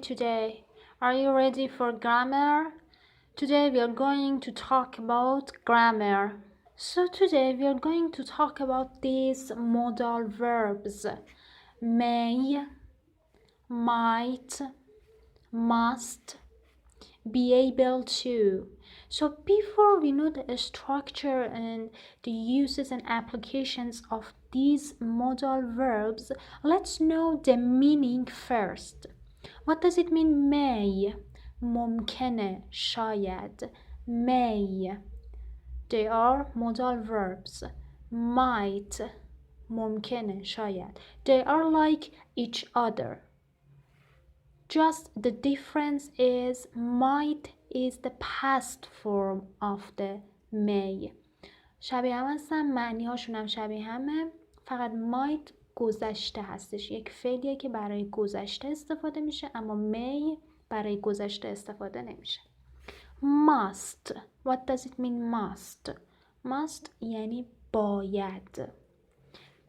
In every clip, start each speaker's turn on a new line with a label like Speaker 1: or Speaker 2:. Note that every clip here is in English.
Speaker 1: today? Are you ready for grammar? Today we are going to talk about grammar. So today we are going to talk about these modal verbs. May, might, must, be able to. So before we know the structure and the uses and applications of these modal verbs, let's know the meaning first. What does it mean may? ممکنه، شاید. May. They are modal verbs. Might. ممکنه، شاید. They are like each other. Just the difference is might is the past form of the may. شبیه هم هستن، معنی هاشون هم شبیه همه، فقط might گذشته هستش. یک فعلیه که برای گذشته استفاده میشه، اما may برای گذشته استفاده نمیشه. Must. What does it mean must? Must یعنی باید.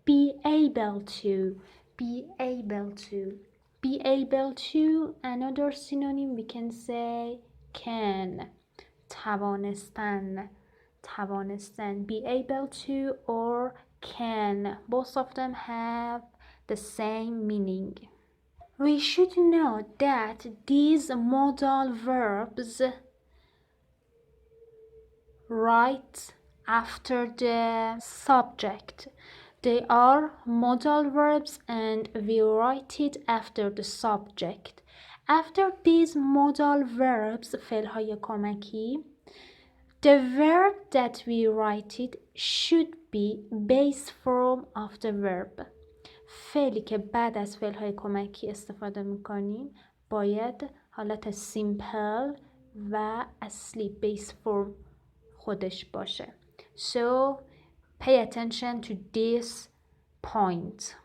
Speaker 1: Be able to. Be able to. Be able to, another synonym we can say can. توانستن. توانستن. Be able to or can. Both of them have the same meaning. We should know that these modal verbs right after the subject. They are modal verbs and we write it after the subject. After these modal verbs, فعلهای کمکی, the verb that we write it should be base form of the verb. فعلی که بعد از فعلهای کمکی استفاده میکنیم باید حالت simple و اصلی base form خودش باشه. So pay attention to this point.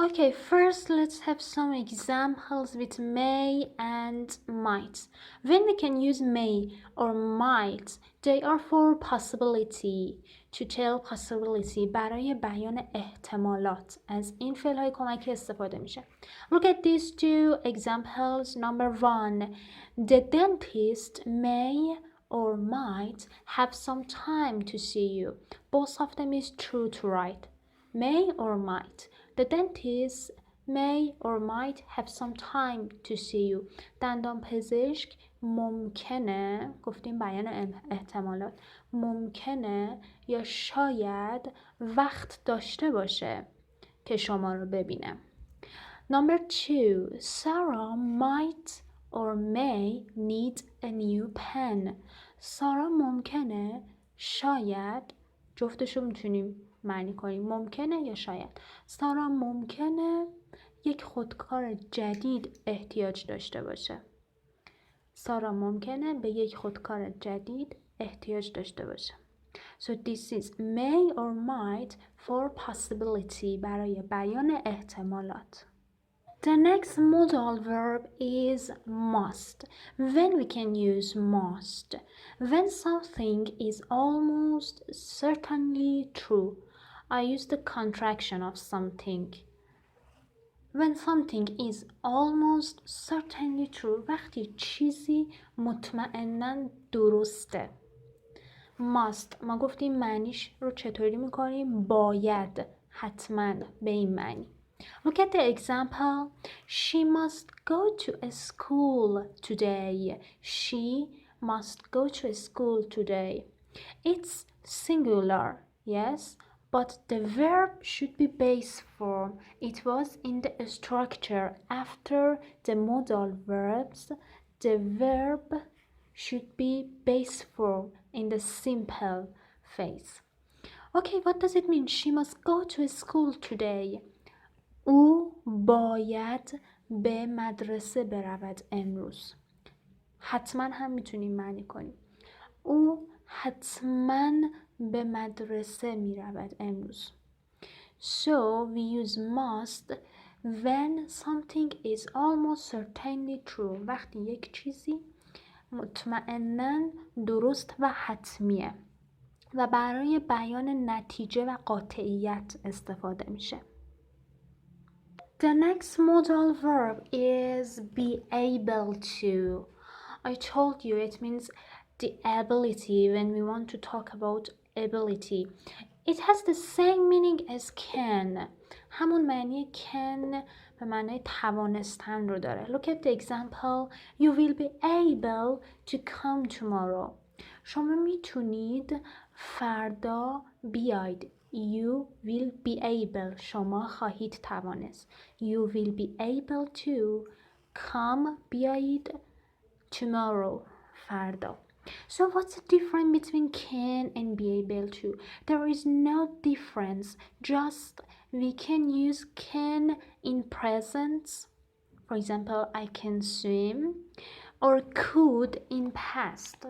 Speaker 1: Okay, first let's have some examples with may and might. When we can use may or might, they are for possibility, to tell possibility, برای بیان احتمالات. از این فعلهای کمکی استفاده میشه. Look at these two examples. Number one, the dentist may or might have some time to see you. Both of them is true to write. May or might. The dentist may or might have some time to see you. دندان پزشک ممکنه، گفتیم بیان احتمالات، ممکنه یا شاید وقت داشته باشه که شما رو ببینه. Number two, Sarah might or may need a new pen. سارا ممکنه، شاید، جفتشو میتونیم معنی کنیم، ممکنه یا شاید. سارا ممکنه یک خودکار جدید احتیاج داشته باشه. سارا ممکنه به یک خودکار جدید احتیاج داشته باشه. So this is may or might for possibility, برای بیان احتمالات. The next modal verb is must. When we can use must? When something is almost certainly true. I use the contraction of something. When something is almost certainly true. وقتی چیزی مطمئناً درسته. Must. ما گفتیم معنیش رو چطوری میکنیم؟ باید. حتماً به این معنی. Look at the example. She must go to a school today. She must go to a school today. It's singular, yes, but the verb should be base form. It was in the structure after the modal verbs. The verb should be base form in the simple phase. Okay, what does it mean? She must go to a school today. او باید به مدرسه برود امروز. حتما هم میتونیم معنی کنیم. او حتما به مدرسه میرود امروز. So we use must when something is almost certainly true. وقتی یک چیزی مطمئناً درست و حتمیه و برای بیان نتیجه و قاطعیت استفاده میشه. The next modal verb is be able to. I told you it means the ability when we want to talk about ability. It has the same meaning as can. همون معنی can به معنی توانستن رو داره. Look at the example. You will be able to come tomorrow. شما میتونید فردا بیاید. You will be able. شما خواهید توانست. You will be able to come بیایید tomorrow. فردا. So what's the difference between can and be able to? There is no difference. Just we can use can in present. For example, I can swim. Or could in past.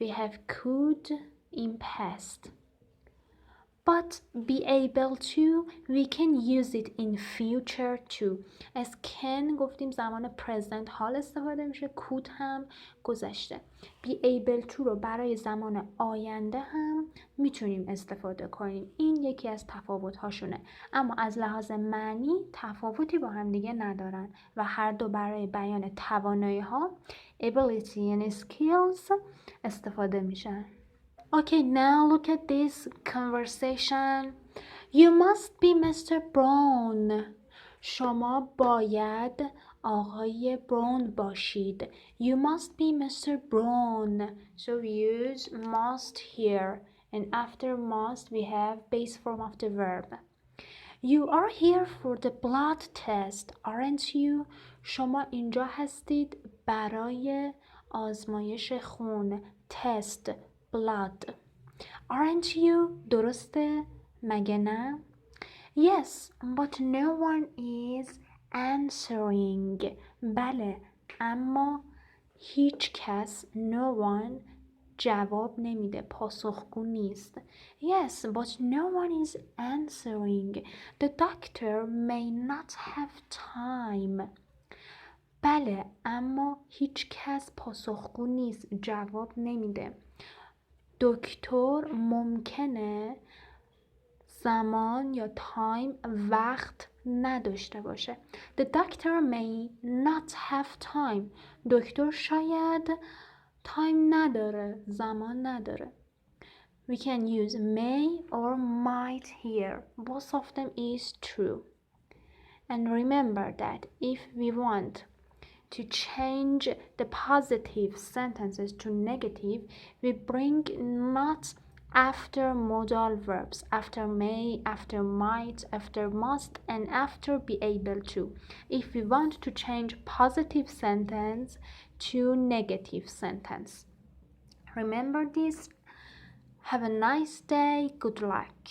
Speaker 1: We have could in past. But be able to, we can use it in future too. as can گفتیم زمان present حال استفاده میشه. could هم گذشته. be able to رو برای زمان آینده هم میتونیم استفاده کنیم. این یکی از تفاوت هاشونه. اما از لحاظ معنی تفاوتی با هم دیگه ندارن و هر دو برای بیان توانایی ها ability and skills استفاده میشن. Okay, now look at this conversation. You must be Mr. Brown. شما باید آقای براون باشید. You must be Mr. Brown. So we use must here. And after must we have base form of the verb. You are here for the blood test, aren't you? شما اینجا هستید برای آزمایش خون. test. blood. Aren't you? درسته؟ مگه نه؟ Yes, but no one is answering. بله، اما هیچ کس no one جواب نمیده، پاسخگو نیست. Yes, but no one is answering. The doctor may not have time. بله، اما هیچ کس پاسخگو نیست، جواب نمیده. دکتر ممکنه زمان یا تایم وقت نداشته باشه. The doctor may not have time. دکتر شاید تایم نداره، زمان نداره. We can use may or might here. Both of them is true. And remember that if we want to change the positive sentences to negative, we bring not after modal verbs, after may, after might, after must, and after be able to. If we want to change positive sentence to negative sentence. Remember this. Have a nice day. Good luck.